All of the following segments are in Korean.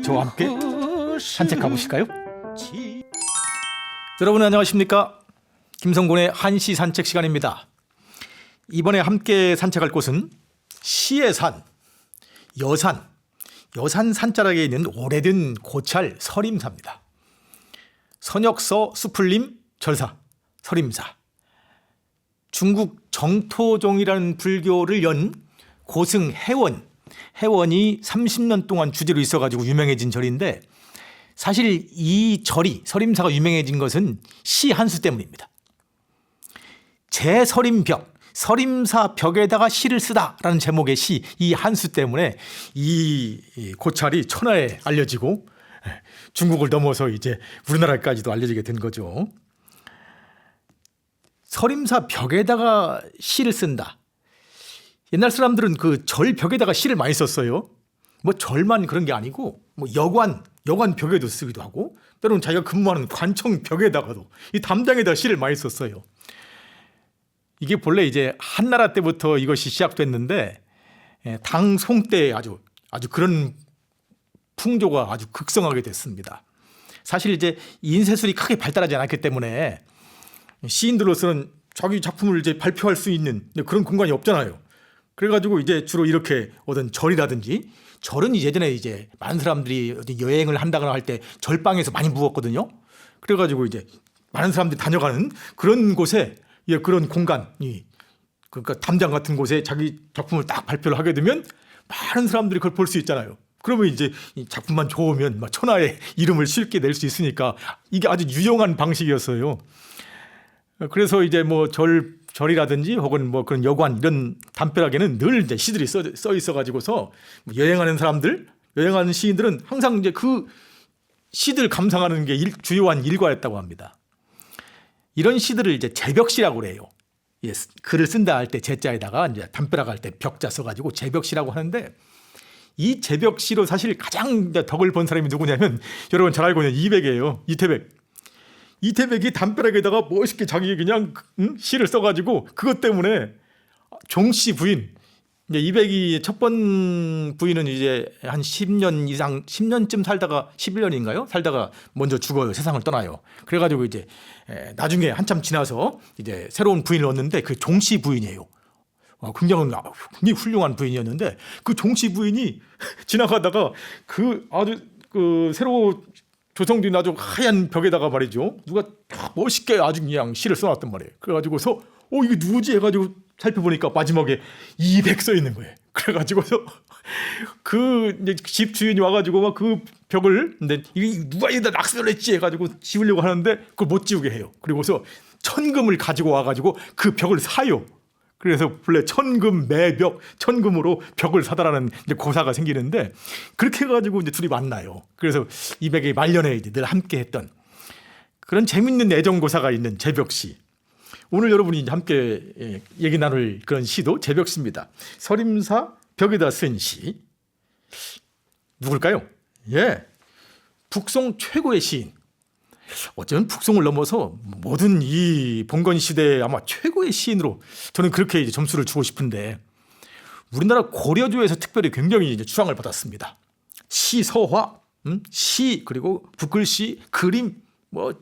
저와 함께 산책 가보실까요? 여러분 안녕하십니까? 김성곤의 한시 산책 시간입니다. 이번에 함께 산책할 곳은 시의 산, 여산 산자락에 있는 오래된 고찰 서림사입니다. 선역서 수풀림 절사 서림사. 중국 정토종이라는 불교를 연 고승 해원이 30년 동안 주지로 있어가지고 유명해진 절인데, 사실 이 절이 서림사가 유명해진 것은 시 한 수 때문입니다. 제서림벽, 서림사 벽에다가 시를 쓰다라는 제목의 시 이 한 수 때문에 이 고찰이 천하에 알려지고 중국을 넘어서 이제 우리나라까지도 알려지게 된 거죠. 서림사 벽에다가 시를 쓴다. 옛날 사람들은 그 절 벽에다가 시를 많이 썼어요. 뭐 절만 그런 게 아니고 뭐 여관 벽에도 쓰기도 하고, 때로는 자기가 근무하는 관청 벽에다가도 이 담장에다 시를 많이 썼어요. 이게 본래 이제 한나라 때부터 이것이 시작됐는데, 당송 때 아주 그런 풍조가 아주 극성하게 됐습니다. 사실 이제 인쇄술이 크게 발달하지 않았기 때문에 시인들로서는 자기 작품을 이제 발표할 수 있는 그런 공간이 없잖아요. 그래가지고 이제 주로 이렇게 어떤 절이라든지, 절은 예전에 이제 많은 사람들이 어디 여행을 한다거나 할 때 절방에서 많이 묵었거든요. 그래가지고 이제 많은 사람들이 다녀가는 그런 곳에, 그런 공간이, 그러니까 담장 같은 곳에 자기 작품을 딱 발표를 하게 되면 많은 사람들이 그걸 볼 수 있잖아요. 그러면 이제 이 작품만 좋으면 막 천하의 이름을 쉽게 낼 수 있으니까 이게 아주 유용한 방식이었어요. 그래서 이제 뭐 절이라든지 혹은 뭐 그런 여관 이런 담벼락에는 늘 이제 시들이 써 있어가지고서 여행하는 시인들은 항상 이제 그 시들 감상하는 게 주요한 일과였다고 합니다. 이런 시들을 이제 제벽시라고 그래요. 글을 쓴다 할 때 제자에다가 이제 담벼락 할 때 벽자 써가지고 제벽시라고 하는데, 이 제벽시로 사실 가장 덕을 본 사람이 누구냐면 여러분 잘 알고 있는 이백이에요. 이태백이 담벼락에다가 멋있게 자기 그냥 시를 써가지고, 그것 때문에 종씨 부인, 이제 이백이 첫 번 부인은 이제 한 10년 이상, 10년쯤 살다가 11년인가요? 살다가 먼저 죽어요. 세상을 떠나요. 그래가지고 이제 나중에 한참 지나서 이제 새로운 부인을 얻는데, 그 종씨 부인이에요. 굉장히 훌륭한 부인이었는데, 그 종씨 부인이 지나가다가 그 아주 그 새로 조성된 아주 하얀 벽에다가 말이죠, 누가 멋있게 아주 그냥 시를 써놨단 말이에요. 그래가지고서 이게 누구지 해가지고 살펴보니까 마지막에 200 써 있는 거예요. 그래가지고서 그 이제 집 주인이 와가지고 막 그 벽을, 근데 이게 누가 여기다 낙서를 했지 해가지고 지우려고 하는데 그걸 못 지우게 해요. 그리고서 천금을 가지고 와가지고 그 벽을 사요. 그래서 본래 천금 매벽, 천금으로 벽을 사달라는 이제 고사가 생기는데, 그렇게 해가지고 이제 둘이 만나요. 그래서 200의 말년에 이제 늘 함께했던 그런 재밌는 애정고사가 있는 제벽시. 오늘 여러분이 이제 함께 얘기 나눌 그런 시도 제벽시입니다. 서림사 벽에다 쓴 시. 누굴까요? 북송 최고의 시인. 어쩌면 북송을 넘어서 모든 이 봉건 시대의 아마 최고의 시인으로 저는 그렇게 이제 점수를 주고 싶은데, 우리나라 고려조에서 특별히 굉장히 이제 추앙을 받았습니다. 시서화, 시, 그리고 붓글씨, 그림, 뭐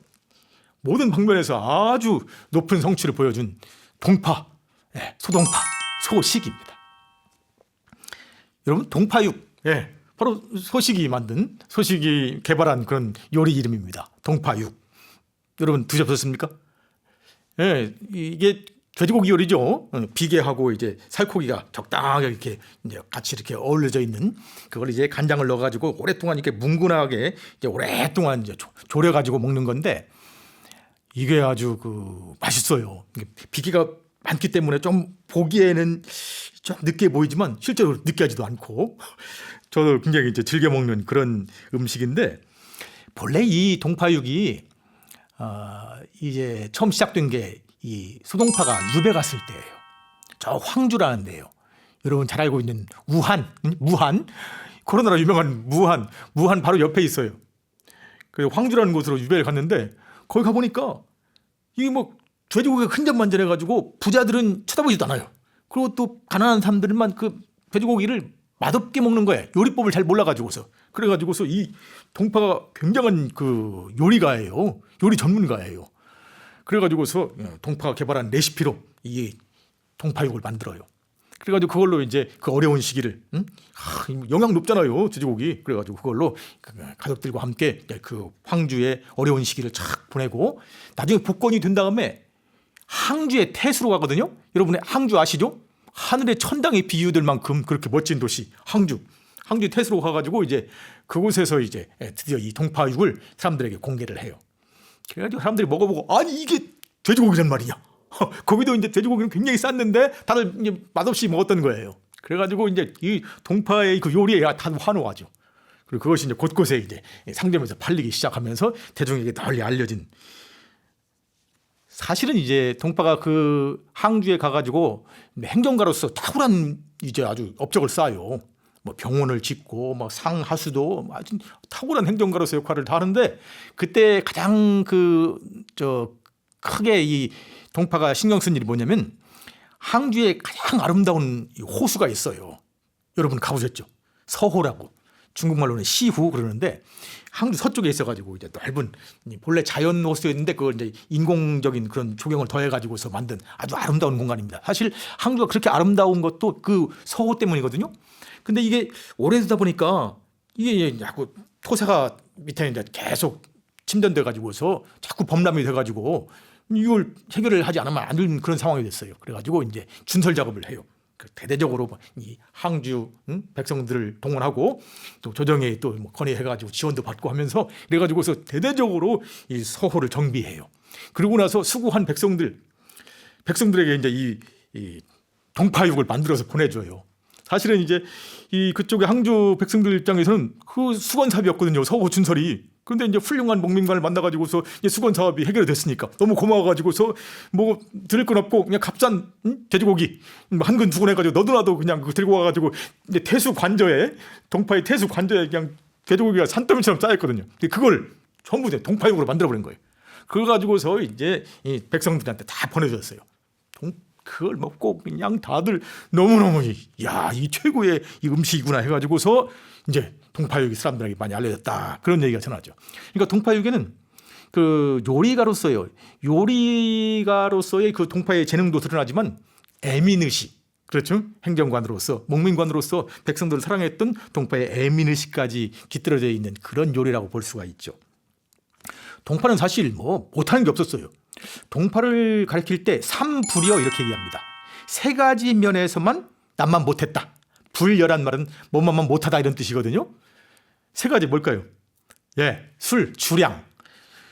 모든 방면에서 아주 높은 성취를 보여준 동파, 소동파, 소식입니다. 여러분, 동파육, 바로 소식이 개발한 그런 요리 이름입니다. 동파육. 여러분 드셔보셨습니까? 이게 돼지고기 요리죠. 비계하고 이제 살코기가 적당하게 이렇게 이제 같이 이렇게 어울려져 있는, 그걸 이제 간장을 넣어가지고 오랫동안 이렇게 뭉근하게 이제 오랫동안 이제 졸여가지고 먹는 건데, 이게 아주 맛있어요. 비계가 많기 때문에 좀 보기에는 좀 느끼해 보이지만 실제로 느끼하지도 않고, 저도 굉장히 이제 즐겨 먹는 그런 음식인데, 본래 이 동파육이 이제 처음 시작된 게 이 소동파가 유배 갔을 때예요. 저 황주라는 데요. 여러분 잘 알고 있는 무한, 코로나로 유명한 무한 바로 옆에 있어요. 그래서 황주라는 곳으로 유배를 갔는데, 거기 가보니까 이게 뭐 돼지고기가 흔적만져해가지고 부자들은 쳐다보지도 않아요. 그리고 또 가난한 사람들만 그 돼지고기를 맛없게 먹는 거예요. 요리법을 잘 몰라가지고서. 그래가지고서 이 동파가 굉장한 그 요리가예요. 요리 전문가예요. 그래가지고서 동파가 개발한 레시피로 이 동파육을 만들어요. 그래가지고 그걸로 이제 그 어려운 시기를 영양 높잖아요, 돼지고기. 그래가지고 그걸로 가족들과 함께 그 황주의 어려운 시기를 착 보내고 나중에 복권이 된 다음에 항주의 태수로 가거든요. 여러분 항주 아시죠? 하늘의 천당에 비유될 만큼 그렇게 멋진 도시 항주 태수로 가가지고 이제 그곳에서 이제 드디어 이 동파육을 사람들에게 공개를 해요. 그래가지고 사람들이 먹어보고 아니 이게 돼지고기란 말이냐. 거기도 이제 돼지고기는 굉장히 쌌는데 다들 이제 맛없이 먹었던 거예요. 그래가지고 이제 이 동파의 그 요리에 다들 환호하죠. 그리고 그것이 이제 곳곳에 이제 상점에서 팔리기 시작하면서 대중에게 널리 알려진. 사실은 이제 동파가 그 항주에 가가지고 행정가로서 탁월한 이제 아주 업적을 쌓아요. 뭐 병원을 짓고 뭐 상하수도 아주 탁월한 행정가로서 역할을 다 하는데 그때 가장 크게 이 동파가 신경 쓴 일이 뭐냐면 항주에 가장 아름다운 호수가 있어요. 여러분 가보셨죠? 서호라고 중국말로는 시후 그러는데 항주 서쪽에 있어가지고 이제 넓은 본래 자연 호수였는데 그걸 이제 인공적인 그런 조경을 더해가지고서 만든 아주 아름다운 공간입니다. 사실 항주가 그렇게 아름다운 것도 그 서호 때문이거든요. 근데 이게 오래되다 보니까 이게 자꾸 토사가 밑에 이제 계속 침전돼 가지고서 자꾸 범람이 돼 가지고 이걸 해결을 하지 않으면 안 되는 그런 상황이 됐어요. 그래가지고 이제 준설 작업을 해요. 대대적으로 이 항주 백성들을 동원하고 또 조정에 또 뭐 건의해가지고 지원도 받고 하면서 그래가지고서 대대적으로 이 서호를 정비해요. 그러고 나서 수고한 백성들에게 이제 이 동파육을 만들어서 보내줘요. 사실은 이제 이 그쪽에 항주 백성들 입장에서는 그 수건 사업이었거든요. 서호 준설이. 그런데 이제 훌륭한 목민관을 만나가지고서 이제 수건 사업이 해결이 됐으니까 너무 고마워가지고서 뭐 드릴 건 없고 그냥 값싼 돼지고기 한 근 두 근 해가지고 너도나도 그냥 들고 와가지고 이제 태수 관저에 동파의 태수 관저에 그냥 돼지고기가 산더미처럼 쌓였거든요. 그걸 전부 동파육으로 만들어버린 거예요. 그걸 가지고서 이제 이 백성들한테 다 보내줬어요. 그걸 먹고 그냥 다들 너무너무 이 최고의 이 음식이구나 해가지고서 이제 동파육이 사람들에게 많이 알려졌다 그런 얘기가 전하죠. 그러니까 동파육에는 그 요리가로서의 그 동파의 재능도 드러나지만 애민의식 그렇죠? 행정관으로서 목민관으로서 백성들을 사랑했던 동파의 애민의식까지 깃들어져 있는 그런 요리라고 볼 수가 있죠. 동파는 사실 뭐 못하는 게 없었어요. 동파를 가리킬 때 삼불이여 이렇게 얘기합니다. 세 가지 면에서만 남만 못했다. 불여란 말은 뭐만 못하다 이런 뜻이거든요. 세 가지 뭘까요? 술, 주량.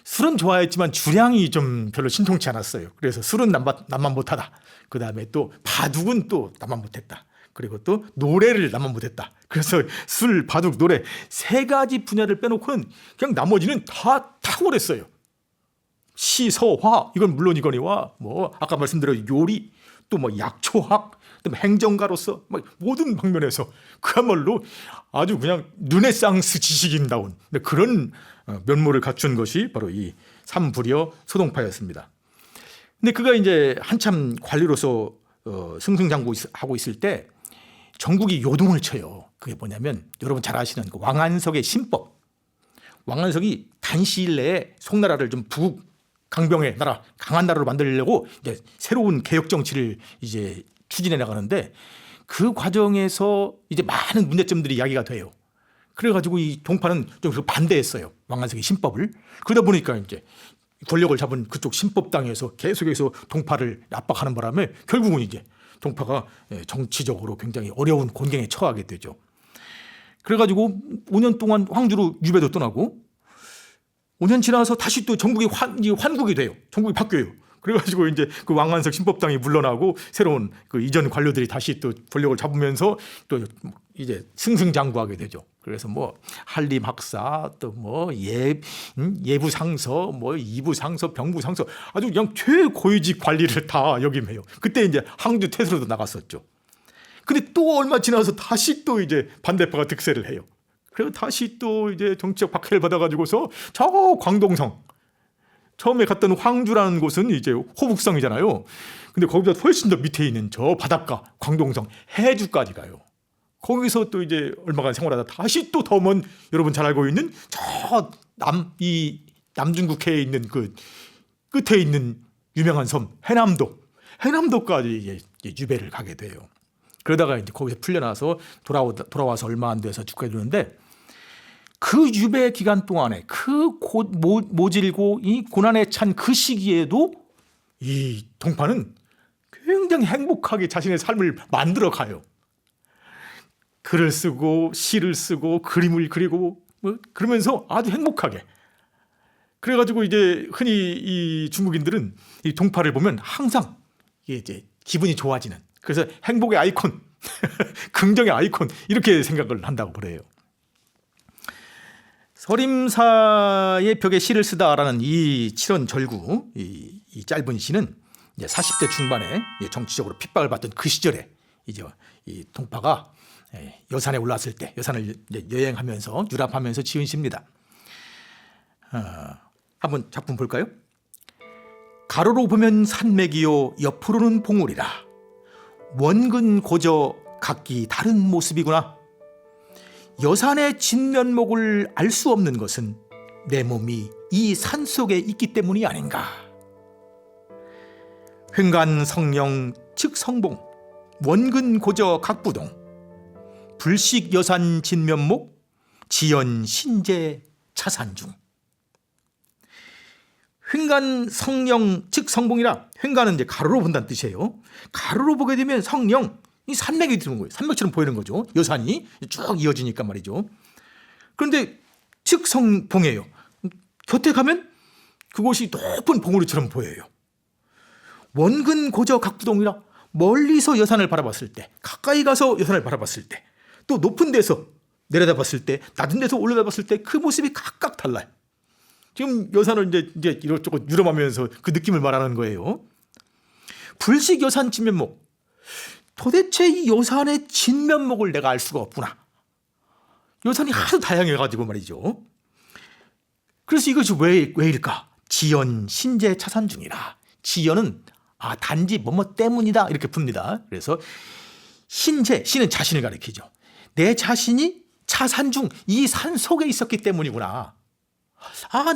술은 좋아했지만 주량이 좀 별로 신통치 않았어요. 그래서 술은 남만 못하다. 그 다음에 또 바둑은 또 남만 못했다. 그리고 또 노래를 남만 못했다. 그래서 술, 바둑, 노래 세 가지 분야를 빼놓고는 그냥 나머지는 다 탁월했어요. 시, 서, 화 이건 물론이거니와 뭐 아까 말씀드린 요리 또 뭐 약초학 또 행정가로서 모든 방면에서 그야말로 아주 그냥 르네상스 지식인다운 그런 면모를 갖춘 것이 바로 이 삼불이여 소동파였습니다. 근데 그가 이제 한참 관리로서 승승장구하고 있을 때 전국이 요동을 쳐요. 그게 뭐냐면 여러분 잘 아시는 그 왕안석의 신법. 왕안석이 단시일 내에 송나라를 좀 강병의 나라, 강한 나라로 만들려고 이제 새로운 개혁 정치를 이제 추진해 나가는데 그 과정에서 이제 많은 문제점들이 이야기가 돼요. 그래가지고 이 동파는 좀 반대했어요. 왕안석의 신법을. 그러다 보니까 이제 권력을 잡은 그쪽 신법당에서 계속해서 동파를 압박하는 바람에 결국은 이제 동파가 정치적으로 굉장히 어려운 곤경에 처하게 되죠. 그래가지고 5년 동안 황주로 유배도 떠나고 5년 지나서 다시 또 전국이 환국이 돼요. 전국이 바뀌어요. 그래가지고 이제 그 왕안석 신법당이 물러나고 새로운 그 이전 관료들이 다시 또 권력을 잡으면서 또 이제 승승장구하게 되죠. 그래서 뭐 한림학사 또 뭐 예부상서 뭐 이부상서 병부상서 아주 그냥 최고위직 관리를 다 역임해요. 그때 이제 항주 태수로도 나갔었죠. 근데 또 얼마 지나서 다시 또 이제 반대파가 득세를 해요. 그리고 다시 또 이제 정치적 박해를 받아가지고서 저 광동성 처음에 갔던 황주라는 곳은 이제 호북성이잖아요. 근데 거기보다 훨씬 더 밑에 있는 저 바닷가 광동성 해주까지 가요. 거기서 또 이제 얼마간 생활하다 다시 또 더 먼 여러분 잘 알고 있는 저 남중국해에 있는 그 끝에 있는 유명한 섬 해남도까지 이제 유배를 가게 돼요. 그러다가 이제 거기서 풀려나서 돌아와서 얼마 안 돼서 죽게 되는데 그 유배 기간 동안에 그 모질고 이 고난에 찬 그 시기에도 이 동파는 굉장히 행복하게 자신의 삶을 만들어 가요. 글을 쓰고 시를 쓰고 그림을 그리고 뭐 그러면서 아주 행복하게. 그래가지고 이제 흔히 이 중국인들은 이 동파를 보면 항상 이게 이제 기분이 좋아지는, 그래서 행복의 아이콘, 긍정의 아이콘 이렇게 생각을 한다고 그래요. 서림사의 벽에 시를 쓰다라는 이 칠원절구 이 짧은 시는 이제 40대 중반에 정치적으로 핍박을 받던 그 시절에 이제 이 동파가 여산에 올랐을 때 여산을 여행하면서 유람하면서 지은 시입니다. 한번 작품 볼까요? 가로로 보면 산맥이요 옆으로는 봉우리라. 원근 고저 각기 다른 모습이구나. 여산의 진면목을 알 수 없는 것은 내 몸이 이 산 속에 있기 때문이 아닌가. 횡간 성령 즉 성봉 원근 고저 각부동 불식 여산 진면목 지연 신재 차산중. 횡간 성령 즉 성봉이라, 횡간은 이제 가로로 본다는 뜻이에요. 가로로 보게 되면 성령, 이 산맥이 들어온 거예요. 산맥처럼 보이는 거죠. 여산이 쭉 이어지니까 말이죠. 그런데 즉 성봉이에요. 곁에 가면 그곳이 높은 봉우리처럼 보여요. 원근 고저 각부동이라, 멀리서 여산을 바라봤을 때, 가까이 가서 여산을 바라봤을 때, 또 높은 데서 내려다봤을 때, 낮은 데서 올라다봤을 때 그 모습이 각각 달라요. 지금 여산을 이제 이렇게 유람하면서 그 느낌을 말하는 거예요. 불식 여산 진면목. 도대체 이 여산의 진면목을 내가 알 수가 없구나. 여산이 하도 다양해가지고 말이죠. 그래서 이것이 왜일까? 지연 신재 차산 중이라. 지연은 단지 뭐뭐 때문이다 이렇게 풉니다. 그래서 신재, 신은 자신을 가리키죠. 내 자신이 차산 중, 이 산 속에 있었기 때문이구나.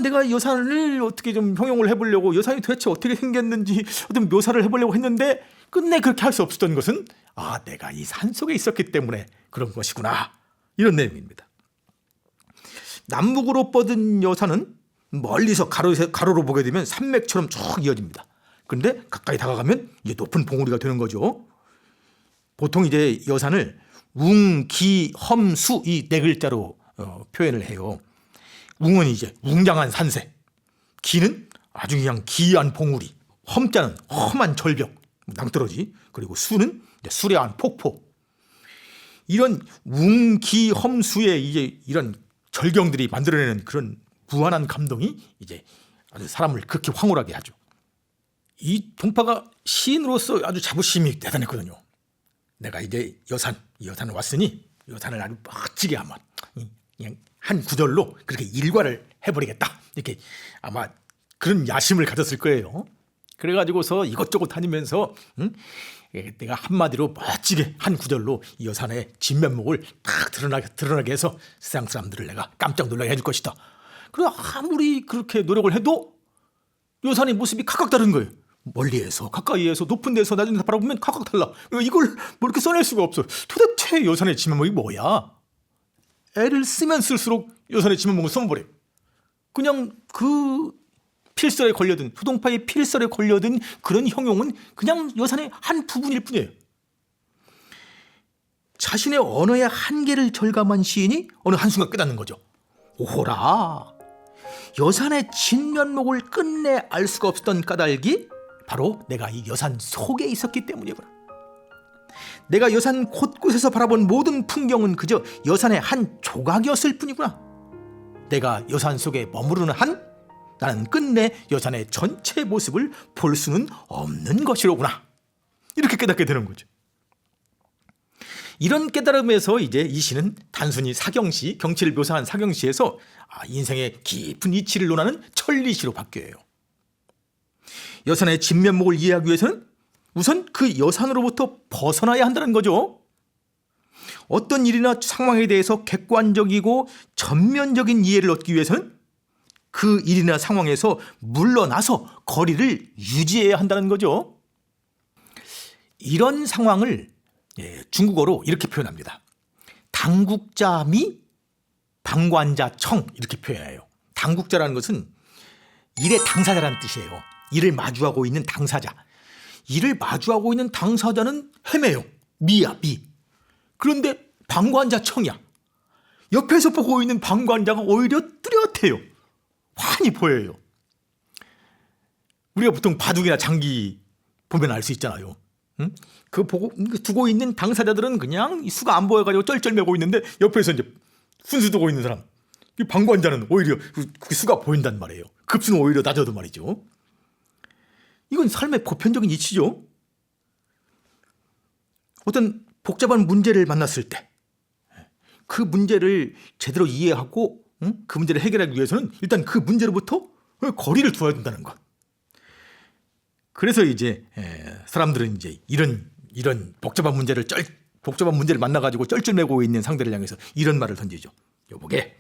내가 여산을 어떻게 좀 형용을 해보려고, 여산이 도대체 어떻게 생겼는지 어떤 묘사를 해보려고 했는데 끝내 그렇게 할 수 없었던 것은 내가 이 산 속에 있었기 때문에 그런 것이구나, 이런 내용입니다. 남북으로 뻗은 여산은 멀리서 가로로 보게 되면 산맥처럼 쭉 이어집니다. 그런데 가까이 다가가면 이제 높은 봉우리가 되는 거죠. 보통 이제 여산을 웅, 기, 험, 수 이 네 글자로 표현을 해요. 웅은 이제 웅장한 산세, 기는 아주 그냥 기이한 봉우리, 험자는 험한 절벽, 낭떠러지, 그리고 수는 이제 수려한 폭포. 이런 웅, 기, 험, 수의 이제 이런 절경들이 만들어내는 그런 무한한 감동이 이제 아주 사람을 그렇게 황홀하게 하죠. 이 동파가 시인으로서 아주 자부심이 대단했거든요. 내가 이제 여산을 왔으니 여산을 아주 멋지게 한번 그냥 한 구절로 그렇게 일과를 해버리겠다, 이렇게 아마 그런 야심을 가졌을 거예요. 그래가지고서 이것저것 다니면서 내가 한마디로 멋지게 한 구절로 이 여산의 진면목을 딱 드러나게 해서 세상 사람들을 내가 깜짝 놀라게 해줄 것이다. 그리고 아무리 그렇게 노력을 해도 여산의 모습이 각각 다른 거예요. 멀리에서 가까이에서 높은 데서 낮은 데서 바라보면 각각 달라. 이걸 뭐 이렇게 써낼 수가 없어. 도대체 여산의 진면목이 뭐야? 애를 쓰면 쓸수록 여산의 진면목을 써버려요. 그냥 그 필설에 걸려든, 소동파의 필설에 걸려든 그런 형용은 그냥 여산의 한 부분일 뿐이에요. 자신의 언어의 한계를 절감한 시인이 어느 한순간 깨닫는 거죠. 오호라, 여산의 진면목을 끝내 알 수가 없었던 까닭이 바로 내가 이 여산 속에 있었기 때문이구나. 내가 여산 곳곳에서 바라본 모든 풍경은 그저 여산의 한 조각이었을 뿐이구나. 내가 여산 속에 머무르는 한 나는 끝내 여산의 전체 모습을 볼 수는 없는 것이로구나. 이렇게 깨닫게 되는 거죠. 이런 깨달음에서 이제 이 시는 단순히 사경시, 경치를 묘사한 사경시에서 인생의 깊은 이치를 논하는 천리시로 바뀌어요. 여산의 진면목을 이해하기 위해서는 우선 그 여산으로부터 벗어나야 한다는 거죠. 어떤 일이나 상황에 대해서 객관적이고 전면적인 이해를 얻기 위해서는 그 일이나 상황에서 물러나서 거리를 유지해야 한다는 거죠. 이런 상황을 중국어로 이렇게 표현합니다. 당국자 미 방관자 청 이렇게 표현해요. 당국자라는 것은 일의 당사자라는 뜻이에요. 일을 마주하고 있는 당사자. 일을 마주하고 있는 당사자는 헤매요. 미야 미. 그런데 방관자 청이야. 옆에서 보고 있는 방관자가 오히려 뚜렷해요. 환히 보여요. 우리가 보통 바둑이나 장기 보면 알 수 있잖아요. 응? 그 보고 두고 있는 당사자들은 그냥 수가 안 보여가지고 쩔쩔매고 있는데 옆에서 이제 훈수 두고 있는 사람, 이 방관자는 오히려 그 수가 보인단 말이에요. 급수는 오히려 낮아도 말이죠. 이건 삶의 보편적인 이치죠. 어떤 복잡한 문제를 만났을 때 그 문제를 제대로 이해하고 그 문제를 해결하기 위해서는 일단 그 문제로부터 거리를 두어야 된다는 것. 그래서 이제 사람들은 이제 이런 복잡한 문제를 만나가지고 쩔쩔매고 있는 상대를 향해서 이런 말을 던지죠. 여보게,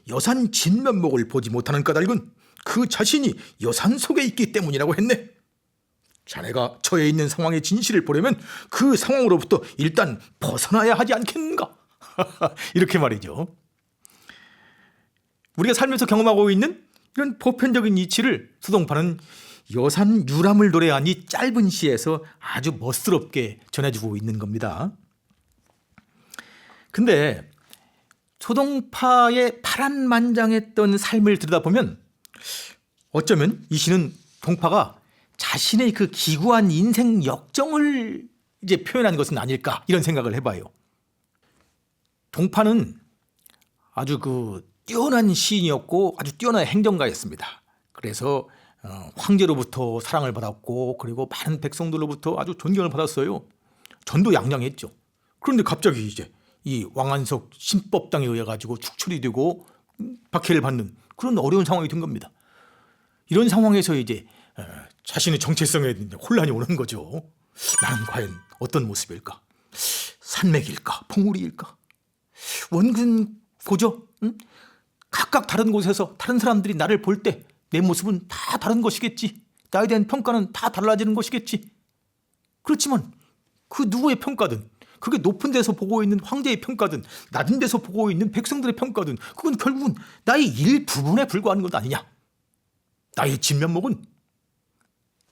여산 진면목을 보지 못하는 까닭은 그 자신이 여산 속에 있기 때문이라고 했네. 자네가 처해 있는 상황의 진실을 보려면 그 상황으로부터 일단 벗어나야 하지 않겠는가? 이렇게 말이죠. 우리가 살면서 경험하고 있는 이런 보편적인 이치를 수동파는 여산 유람을 노래한 이 짧은 시에서 아주 멋스럽게 전해주고 있는 겁니다. 근데 소동파의 파란만장했던 삶을 들여다보면 어쩌면 이 시는 동파가 자신의 그 기구한 인생 역정을 이제 표현한 것은 아닐까 이런 생각을 해봐요. 동파는 아주 그 뛰어난 시인이었고 아주 뛰어난 행정가였습니다. 그래서 황제로부터 사랑을 받았고 그리고 많은 백성들로부터 아주 존경을 받았어요. 전도 양양했죠. 그런데 갑자기 이제 이 왕안석 신법당에 의해 가지고 축출이 되고 박해를 받는 그런 어려운 상황이 된 겁니다. 이런 상황에서 이제 자신의 정체성에 혼란이 오는 거죠. 나는 과연 어떤 모습일까? 산맥일까? 봉우리일까? 원근 고저? 각각 다른 곳에서 다른 사람들이 나를 볼 때 내 모습은 다 다른 것이겠지. 나에 대한 평가는 다 달라지는 것이겠지. 그렇지만 그 누구의 평가든 그게 높은 데서 보고 있는 황제의 평가든 낮은 데서 보고 있는 백성들의 평가든 그건 결국은 나의 일부분에 불과한 것 아니냐. 나의 진면목은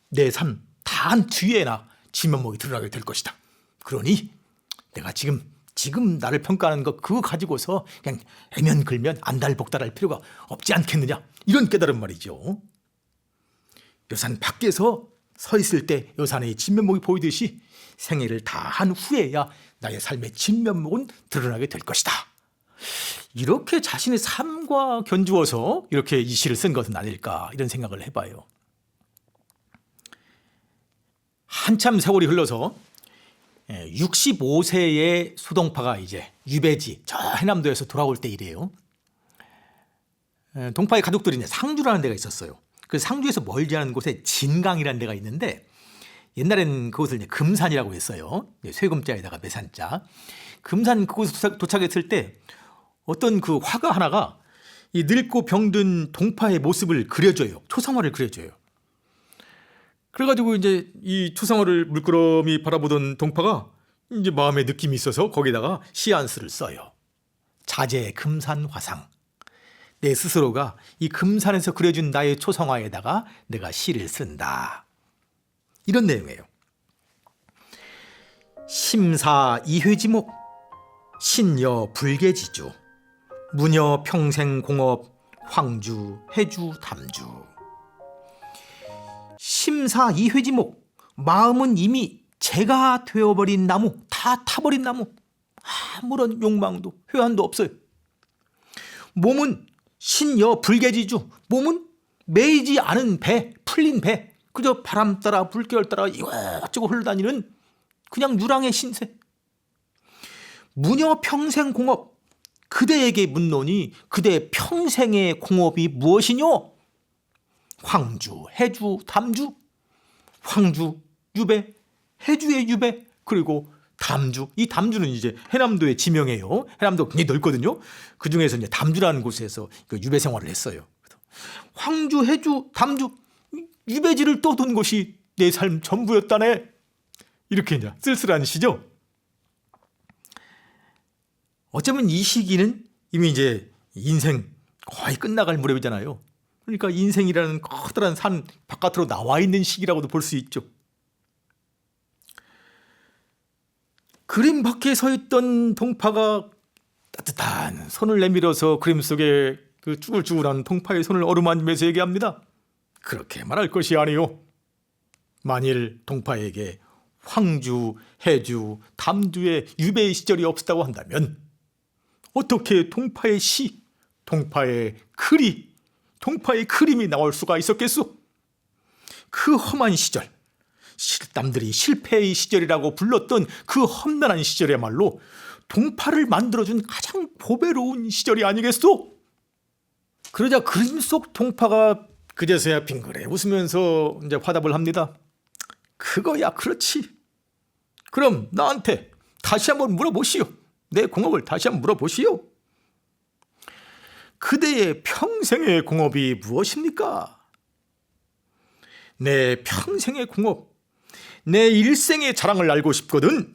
내 삶 다한 뒤에나 진면목이 드러나게 될 것이다. 그러니 내가 지금 나를 평가하는 것 그거 가지고서 그냥 애면글면 안달복달할 필요가 없지 않겠느냐. 이런 깨달음 말이죠. 여산 밖에서 서 있을 때 여산의 진면목이 보이듯이 생애를 다한 후에야 나의 삶의 진면목은 드러나게 될 것이다. 이렇게 자신의 삶과 견주어서 이렇게 이 시를 쓴 것은 아닐까 이런 생각을 해봐요. 한참 세월이 흘러서 65세의 소동파가 이제 유배지 저 해남도에서 돌아올 때 이래요. 동파의 가족들이 이제 상주라는 데가 있었어요. 그 상주에서 멀지 않은 곳에 진강이라는 데가 있는데 옛날엔 그곳을 이제 금산이라고 했어요. 쇠금자에다가 매산자. 금산 그곳에 도착했을 때 어떤 그 화가 하나가 이 늙고 병든 동파의 모습을 그려줘요. 초상화를 그려줘요. 그래가지고 이제 이 초상화를 물끄러미 바라보던 동파가 이제 마음에 느낌이 있어서 거기다가 시 한 수를 써요. 자제 금산 화상. 내 스스로가 이 금산에서 그려준 나의 초상화에다가 내가 시를 쓴다. 이런 내용이에요. 심사 이회지목 신여 불계지주 무녀 평생공업 황주 해주 담주. 심사 이회지목 마음은 이미 재가 되어버린 나무, 다 타버린 나무. 아무런 욕망도 회한도 없어요. 몸은 신여 불계지주, 몸은 매이지 않은 배, 풀린 배, 그저 바람 따라 물결 따라 이것저것 흘러다니는 그냥 유랑의 신세. 무녀 평생 공업, 그대에게 묻노니 그대 평생의 공업이 무엇이뇨? 황주, 해주, 담주. 황주, 유배, 해주의 유배, 그리고 담주. 이 담주는 이제 해남도의 지명이에요. 해남도 굉장히 넓거든요. 그 중에서 이제 담주라는 곳에서 그 유배 생활을 했어요. 황주, 해주, 담주, 유배지를 떠돈 것이 내 삶 전부였다네. 이렇게 이제 쓸쓸한 시죠. 어쩌면 이 시기는 이미 이제 인생 거의 끝나갈 무렵이잖아요. 그러니까 인생이라는 커다란 산 바깥으로 나와 있는 시기라고도 볼 수 있죠. 그림 밖에 서 있던 동파가 따뜻한 손을 내밀어서 그림 속에 그 쭈글쭈글한 동파의 손을 어루만지면서 얘기합니다. 그렇게 말할 것이 아니요. 만일 동파에게 황주, 해주, 담주의 유배 시절이 없었다고 한다면 어떻게 동파의 시, 동파의 글이, 동파의 그림이 나올 수가 있었겠소? 그 험한 시절, 남들이 실패의 시절이라고 불렀던 그 험난한 시절이야말로 동파를 만들어준 가장 보배로운 시절이 아니겠소? 그러자 그림 속 동파가 그제서야 빙그레 웃으면서 이제 화답을 합니다. 그거야 그렇지. 그럼 나한테 다시 한번 물어보시오. 내 공업을 다시 한번 물어보시오. 그대의 평생의 공업이 무엇입니까? 내 평생의 공업, 내 일생의 자랑을 알고 싶거든.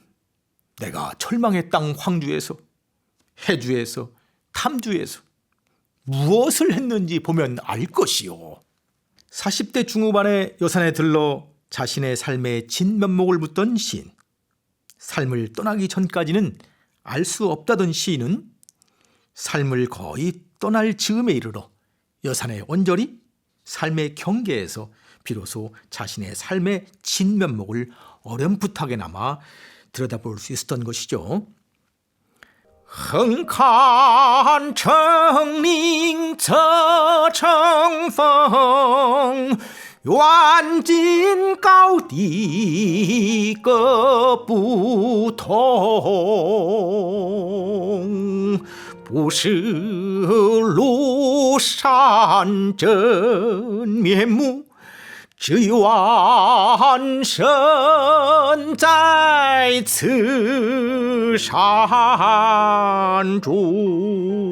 내가 철망의 땅 황주에서, 해주에서, 담주에서 무엇을 했는지 보면 알 것이요. 40대 중후반에 여산에 들러 자신의 삶의 진면목을 묻던 시인. 삶을 떠나기 전까지는 알 수 없다던 시인은 삶을 거의 떠날 즈음에 이르러 여산의 언저리, 삶의 경계에서 비로소 자신의 삶의 진면목을 어렴풋하게나마 들여다볼 수 있었던 것이죠. 흥칸 청링 저청펑 완진高地 各不同不识庐山真面目只愿身在此山中